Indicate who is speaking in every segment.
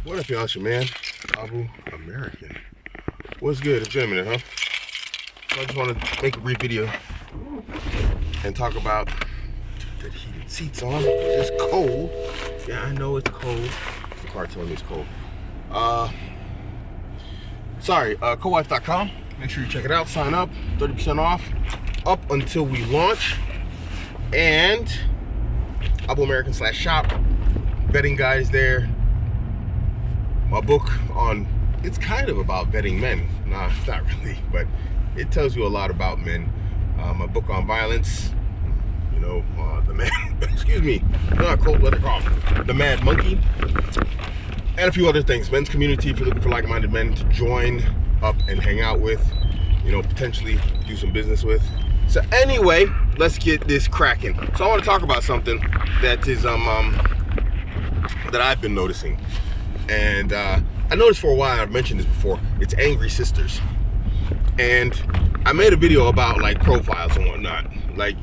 Speaker 1: What up, y'all? It's your man, Abuamerican. What's good? It's been a minute, huh? So I just want to make a brief video and talk about the heated seats on. It's cold. Yeah, I know it's cold. The car telling me it's cold. Cowife.com. Make sure you check it out. Sign up. 30% off up until we launch. And Abuamerican/shop. Vetting guys there. My book on, it's kind of about vetting men. Nah, not really, but it tells you a lot about men. My book on violence, you know, the man, excuse me, not cold weather cough, the Mad Monkey, and a few other things. Men's community, if you're looking for like-minded men to join up and hang out with, you know, potentially do some business with. So anyway, let's get this cracking. So I want to talk about something that is that I've been noticing. And I noticed for a while, I've mentioned this before, it's angry sisters. And I made a video about like profiles and whatnot. Like,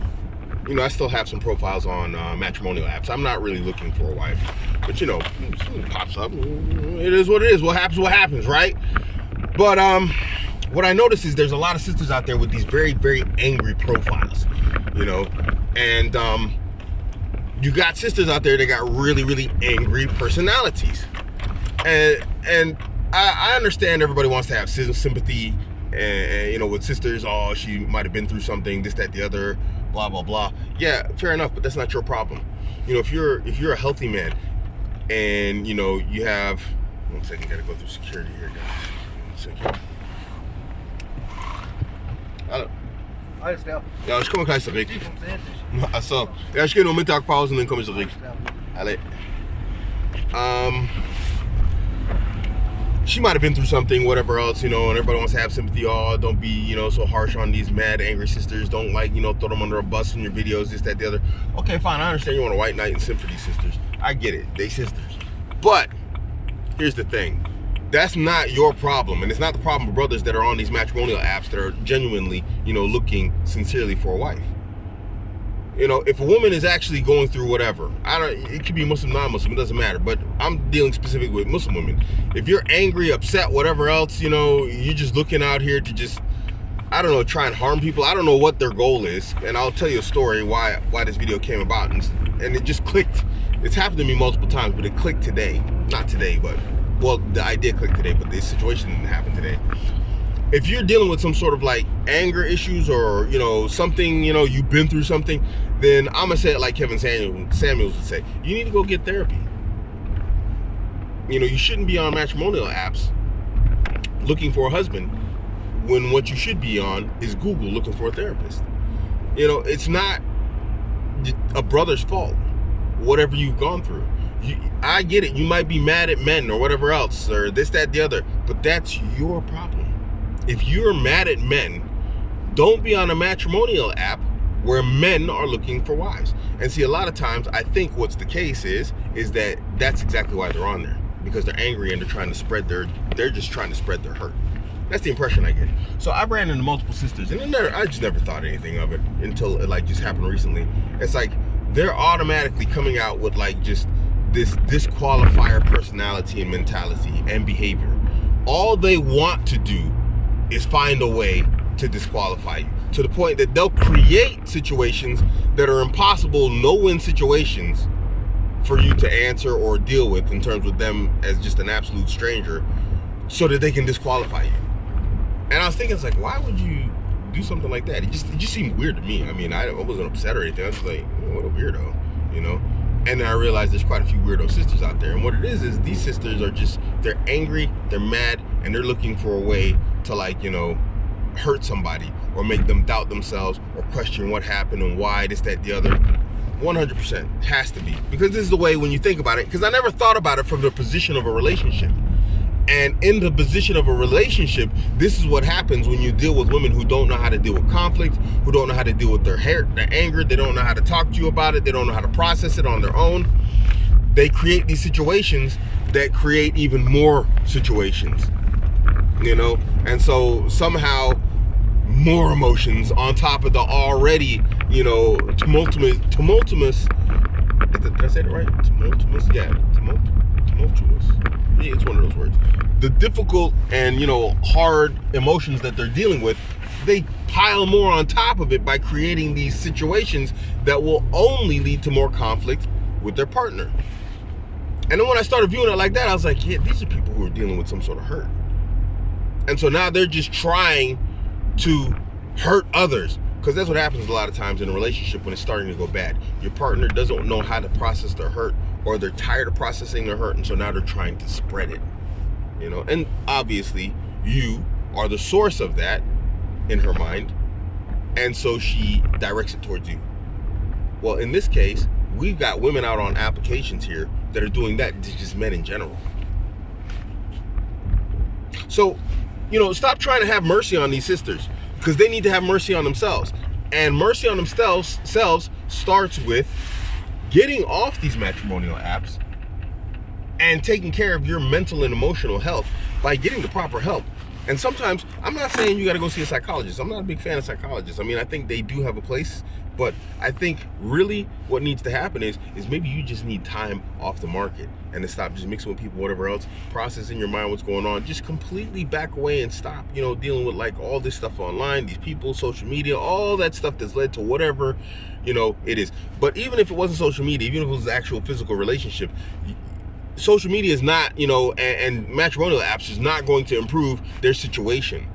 Speaker 1: you know, I still have some profiles on matrimonial apps. I'm not really looking for a wife, but you know, something pops up. It is what it is. What happens, right? But what I noticed is there's a lot of sisters out there with these very, very angry profiles, you know, and you got sisters out there that got really, really angry personalities. And I understand everybody wants to have sympathy, and you know, with sisters, oh, she might have been through something, this, that, the other, blah, blah, blah. Yeah, fair enough, but that's not your problem. You know, if you're a healthy man, and you know, you have, one second, gotta go through security here, guys. 1 second.
Speaker 2: Alles klar.
Speaker 1: Ja, ich komme gleich zurück. Achso, ja, ich gehe nur Mittagpause und dann komme ich zurück. Alle. She might have been through something, whatever else, you know, and everybody wants to have sympathy. Oh, don't be, you know, so harsh on these mad, angry sisters. Don't, like, you know, throw them under a bus in your videos, this, that, the other. Okay, fine, I understand you want a white knight and simp for these sisters. I get it, they sisters. But here's the thing. That's not your problem, and it's not the problem of brothers that are on these matrimonial apps that are genuinely, you know, looking sincerely for a wife. You know, if a woman is actually going through whatever, it could be Muslim, non-Muslim, it doesn't matter, but I'm dealing specifically with Muslim women. If you're angry, upset, whatever else, you know, you're just looking out here to just, I don't know, try and harm people. I don't know what their goal is, and I'll tell you a story why this video came about, and it just clicked. It's happened to me multiple times, but it clicked today. Not today, but, well, the idea clicked today, but the situation didn't happen today. If you're dealing with some sort of like anger issues, or, you know, something, you know, you've been through something, then I'm gonna say it like Kevin Samuels would say, you need to go get therapy. You know, you shouldn't be on matrimonial apps looking for a husband when what you should be on is Google looking for a therapist. You know, it's not a brother's fault, whatever you've gone through. I get it, you might be mad at men or whatever else, or this, that, the other, but that's your problem. If you're mad at men, don't be on a matrimonial app where men are looking for wives. And see, a lot of times, I think what's the case is that that's exactly why they're on there. Because they're angry and they're trying to spread they're just trying to spread their hurt. That's the impression I get. So I ran into multiple sisters, and I just never thought anything of it until it like just happened recently. It's like they're automatically coming out with like just this disqualifier personality and mentality and behavior. All they want to do is find a way to disqualify you, to the point that they'll create situations that are impossible, no-win situations for you to answer or deal with in terms of them as just an absolute stranger, so that they can disqualify you. And I was thinking, it's like, why would you do something like that? It just seemed weird to me. I mean, I wasn't upset or anything. I was like, oh, what a weirdo, you know? And then I realized there's quite a few weirdo sisters out there. And what it is these sisters are just, they're angry, they're mad, and they're looking for a way to, like, you know, hurt somebody or make them doubt themselves or question what happened and why, this, that, the other. 100% has to be, because this is the way when you think about it, because I never thought about it from the position of a relationship. And in the position of a relationship, this is what happens when you deal with women who don't know how to deal with conflict, who don't know how to deal with their anger, they don't know how to talk to you about it, they don't know how to process it on their own. They create these situations that create even more situations, you know? And so somehow more emotions on top of the already, you know, tumultuous, did I say it right? Tumultuous? Yeah, tumultuous. Yeah, it's one of those words. The difficult and, hard emotions that they're dealing with, they pile more on top of it by creating these situations that will only lead to more conflict with their partner. And then when I started viewing it like that, I was like, yeah, these are people who are dealing with some sort of hurt. And so now they're just trying to hurt others. Because that's what happens a lot of times in a relationship when it's starting to go bad. Your partner doesn't know how to process their hurt, or they're tired of processing their hurt, and so now they're trying to spread it. And obviously you are the source of that in her mind, and so she directs it towards you. Well, in this case, we've got women out on applications here that are doing that to just men in general. So, stop trying to have mercy on these sisters, because they need to have mercy on themselves. And mercy on themselves starts with getting off these matrimonial apps and taking care of your mental and emotional health by getting the proper help. And sometimes, I'm not saying you got to go see a psychologist. I'm not a big fan of psychologists. I mean, I think they do have a place, but I think really what needs to happen is maybe you just need time off the market and to stop just mixing with people, whatever else, process in your mind what's going on, just completely back away and stop, dealing with like all this stuff online, these people, social media, all that stuff that's led to whatever, it is. But even if it wasn't social media, even if it was an actual physical relationship, social media is not, and matrimonial apps is not going to improve their situation.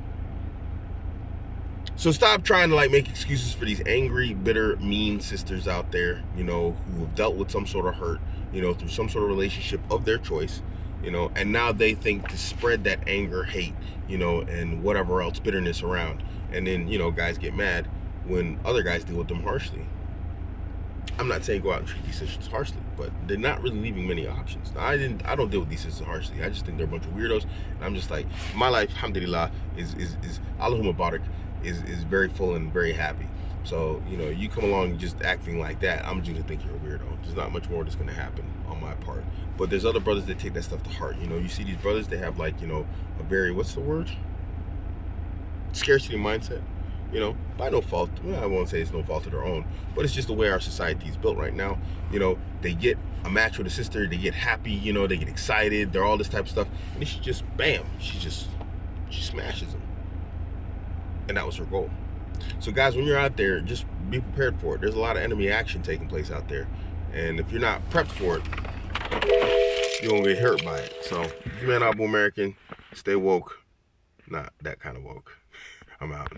Speaker 1: So stop trying to make excuses for these angry, bitter, mean sisters out there, who have dealt with some sort of hurt, through some sort of relationship of their choice, and now they think to spread that anger, hate, and whatever else, bitterness around. And then, guys get mad when other guys deal with them harshly. I'm not saying go out and treat these sisters harshly, but they're not really leaving many options. Now, I don't deal with these sisters harshly. I just think they're a bunch of weirdos, and I'm just like, my life, alhamdulillah, is Allahumma barak, is very full and very happy. So, you come along just acting like that, I'm just gonna think you're a weirdo. There's not much more that's gonna happen on my part. But there's other brothers that take that stuff to heart. You see these brothers, they have a very, what's the word? Scarcity mindset. By no fault. Well, I won't say it's no fault of their own, but it's just the way our society is built right now. They get a match with a sister, they get happy, they get excited, they're all this type of stuff, and she just, bam, she smashes them. And that was her goal. So guys, when you're out there, just be prepared for it. There's a lot of enemy action taking place out there, and if you're not prepped for it, you're gonna get hurt by it. So, man, Abuamerican, stay woke, not that kind of woke. I'm out.